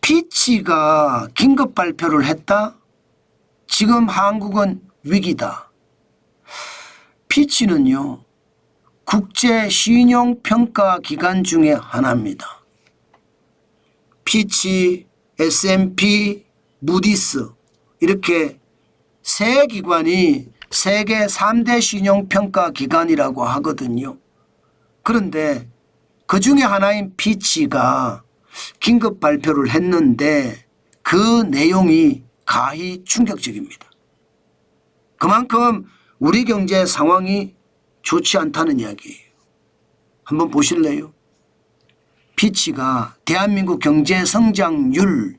피치가 긴급 발표를 했다. 지금 한국은 위기다. 피치는요, 국제 신용평가 기관 중에 하나입니다. 피치, S&P, 무디스 이렇게 세 기관이 세계 3대 신용평가 기관이라고 하거든요. 그런데 그 중에 하나인 피치가 긴급 발표를 했는데 그 내용이 가히 충격적입니다. 그만큼 우리 경제 상황이 좋지 않다는 이야기예요. 한번 보실래요? 피치가 대한민국 경제 성장률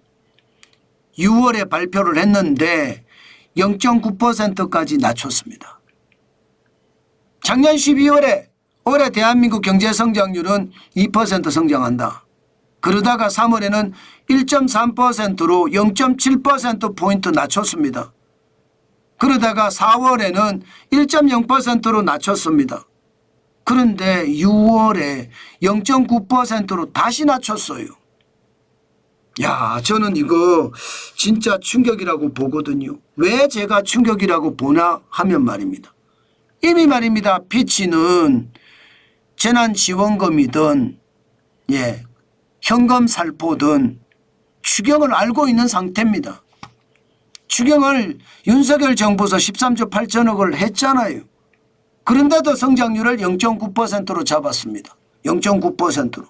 6월에 발표를 했는데 0.9%까지 낮췄습니다. 작년 12월에 올해 대한민국 경제 성장률은 2% 성장한다. 그러다가 3월에는 1.3%로 0.7%포인트 낮췄습니다. 그러다가 4월에는 1.0%로 낮췄습니다. 그런데 6월에 0.9%로 다시 낮췄어요. 야, 저는 이거 진짜 충격이라고 보거든요. 왜 제가 충격이라고 보나 하면 말입니다. 이미 말입니다. 피치는 재난지원금이든 현금 살포든 추경을 알고 있는 상태입니다. 추경을 윤석열 정부에서 13조 8천억을 했잖아요. 그런데도 성장률을 0.9%로 잡았습니다. 0.9%로.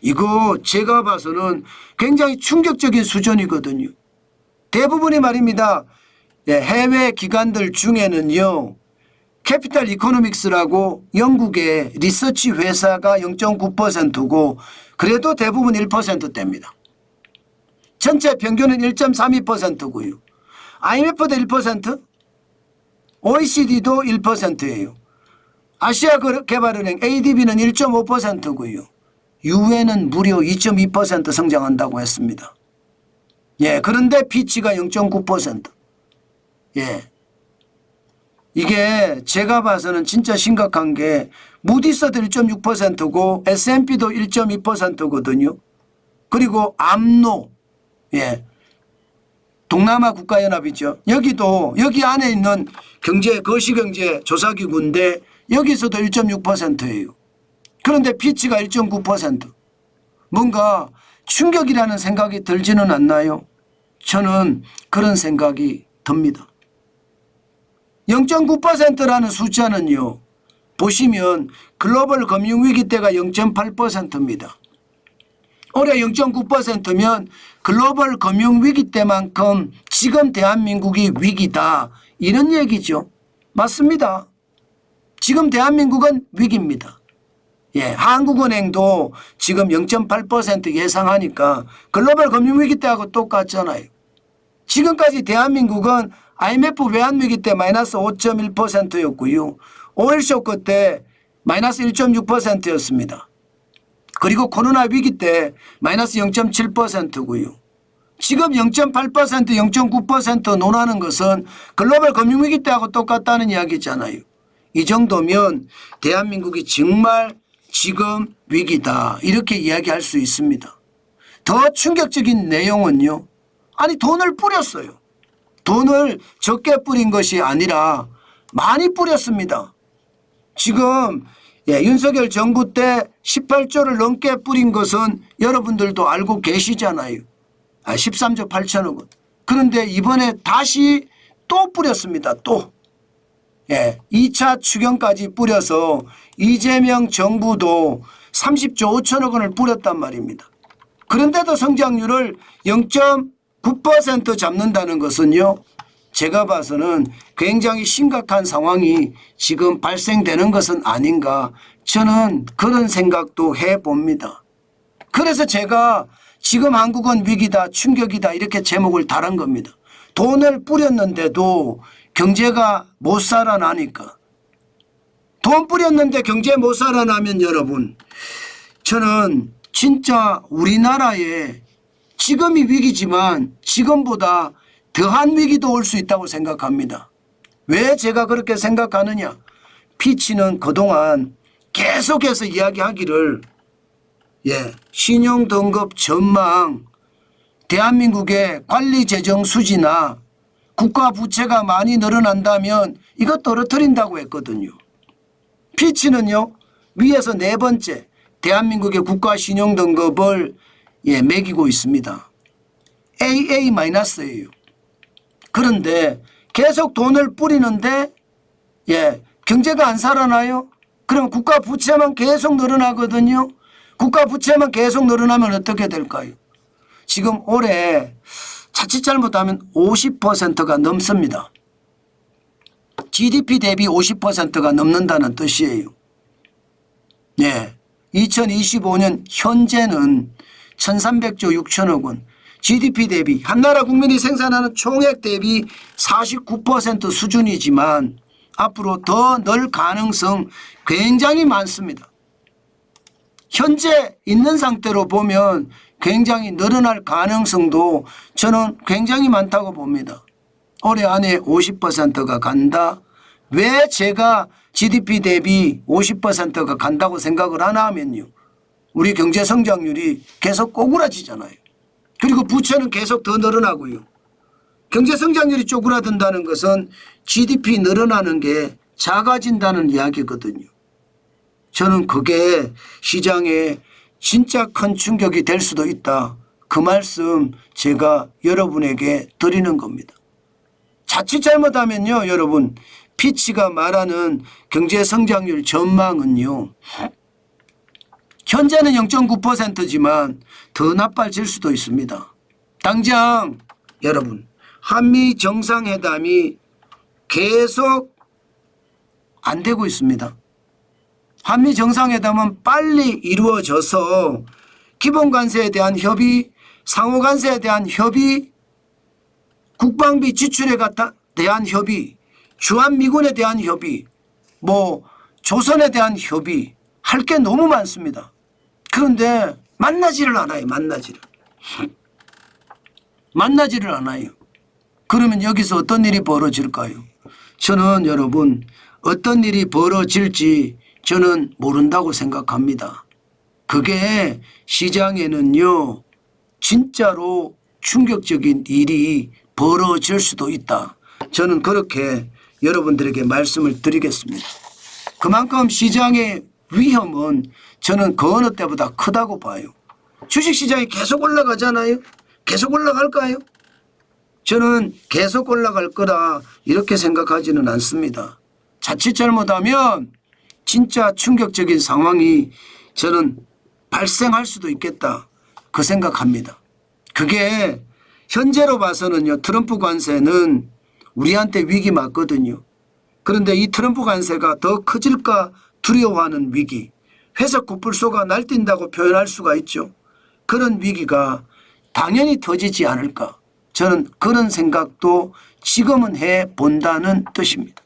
이거 제가 봐서는 굉장히 충격적인 수준이거든요. 대부분이 말입니다. 해외 기관들 중에는요, 캐피탈 이코노믹스라고 영국의 리서치 회사가 0.9%고 그래도 대부분 1%대입니다. 전체 평균은 1.32%고요. IMF도 1%, OECD도 1%예요. 아시아개발은행 ADB는 1.5%고요. 유엔은 무려 2.2% 성장한다고 했습니다. 그런데 피치가 0.9%. 이게 제가 봐서는 진짜 심각한 게 무디스도 1.6%고 S&P도 1.2%거든요. 그리고 암노, 동남아 국가연합이죠. 여기도 여기 안에 있는 거시경제 조사기구인데 여기서도 1.6%예요. 그런데 피치가 1.9%. 뭔가 충격이라는 생각이 들지는 않나요? 저는 그런 생각이 듭니다. 0.9%라는 숫자는요, 보시면 글로벌 금융위기 때가 0.8%입니다. 올해 0.9%면 글로벌 금융위기 때만큼 지금 대한민국이 위기다, 이런 얘기죠. 맞습니다. 지금 대한민국은 위기입니다. 한국은행도 지금 0.8% 예상하니까 글로벌 금융위기 때하고 똑같잖아요. 지금까지 대한민국은 IMF 외환위기 때 마이너스 5.1%였고요. 오일 쇼크 때 마이너스 1.6%였습니다. 그리고 코로나 위기 때 마이너스 0.7%고요. 지금 0.8%, 0.9% 논하는 것은 글로벌 금융위기 때하고 똑같다는 이야기잖아요. 이 정도면 대한민국이 정말 지금 위기다, 이렇게 이야기할 수 있습니다. 더 충격적인 내용은요, 아니 돈을 뿌렸어요. 돈을 적게 뿌린 것이 아니라 많이 뿌렸습니다. 지금 윤석열 정부 때 18조를 넘게 뿌린 것은 여러분들도 알고 계시잖아요. 13조 8천억 원. 그런데 이번에 다시 또 뿌렸습니다. 또. 2차 추경까지 뿌려서 이재명 정부도 30조 5천억 원을 뿌렸단 말입니다. 그런데도 성장률을 0.9% 잡는다는 것은요, 제가 봐서는 굉장히 심각한 상황이 지금 발생되는 것은 아닌가, 저는 그런 생각도 해봅니다. 그래서 제가 지금 한국은 위기다, 충격이다, 이렇게 제목을 달은 겁니다. 돈을 뿌렸는데도 경제가 못 살아나니까. 돈 뿌렸는데 경제 못 살아나면 여러분, 저는 진짜 우리나라에 지금이 위기지만 지금보다 더한 위기도 올 수 있다고 생각합니다. 왜 제가 그렇게 생각하느냐? 피치는 그동안 계속해서 이야기하기를 신용등급 전망 대한민국의 관리 재정 수지나 국가 부채가 많이 늘어난다면 이거 떨어뜨린다고 했거든요. 피치는요 위에서 네 번째 대한민국의 국가 신용 등급을 매기고 있습니다. AA-예요. 그런데 계속 돈을 뿌리는데 경제가 안 살아나요? 그럼 국가 부채만 계속 늘어나거든요. 국가 부채만 계속 늘어나면 어떻게 될까요? 지금 올해 자칫 잘못하면 50%가 넘습니다. GDP 대비 50%가 넘는다는 뜻이에요. 2025년 현재는 1300조 6천억 원, GDP 대비 한나라 국민이 생산하는 총액 대비 49% 수준이지만 앞으로 더 늘 가능성 굉장히 많습니다. 현재 있는 상태로 보면 굉장히 늘어날 가능성도 저는 굉장히 많다고 봅니다. 올해 안에 50%가 간다. 왜 제가 GDP 대비 50%가 간다고 생각을 하나 하면요. 우리 경제 성장률이 계속 꼬꾸라지잖아요. 그리고 부채는 계속 더 늘어나고요. 경제 성장률이 쪼그라든다는 것은 GDP 늘어나는 게 작아진다는 이야기거든요. 저는 그게 시장에 진짜 큰 충격이 될 수도 있다. 그 말씀 제가 여러분에게 드리는 겁니다. 자칫 잘못하면요 여러분 피치가 말하는 경제 성장률 전망은요 현재는 0.9%지만 더 나빠질 수도 있습니다. 당장 여러분 한미 정상회담이 계속 안 되고 있습니다. 한미 정상회담은 빨리 이루어져서 기본관세에 대한 협의, 상호관세에 대한 협의, 국방비 지출에 대한 협의, 주한미군에 대한 협의, 조선에 대한 협의 할 게 너무 많습니다. 그런데 만나지를 않아요. 만나지를 않아요. 그러면 여기서 어떤 일이 벌어질까요? 저는 여러분 어떤 일이 벌어질지 저는 모른다고 생각합니다. 그게 시장에는요 진짜로 충격적인 일이 벌어질 수도 있다. 저는 그렇게 여러분들에게 말씀을 드리겠습니다. 그만큼 시장의 위험은 저는 그 어느 때보다 크다고 봐요. 주식시장이 계속 올라가잖아요. 계속 올라갈까요? 저는 계속 올라갈 거라 이렇게 생각하지는 않습니다. 자칫 잘못하면 진짜 충격적인 상황이 저는 발생할 수도 있겠다 그 생각합니다. 그게 현재로 봐서는요 트럼프 관세는 우리한테 위기 맞거든요. 그런데 이 트럼프 관세가 더 커질까 두려워하는 위기, 회색 코뿔소가 날뛴다고 표현할 수가 있죠. 그런 위기가 당연히 터지지 않을까 저는 그런 생각도 지금은 해본다는 뜻입니다.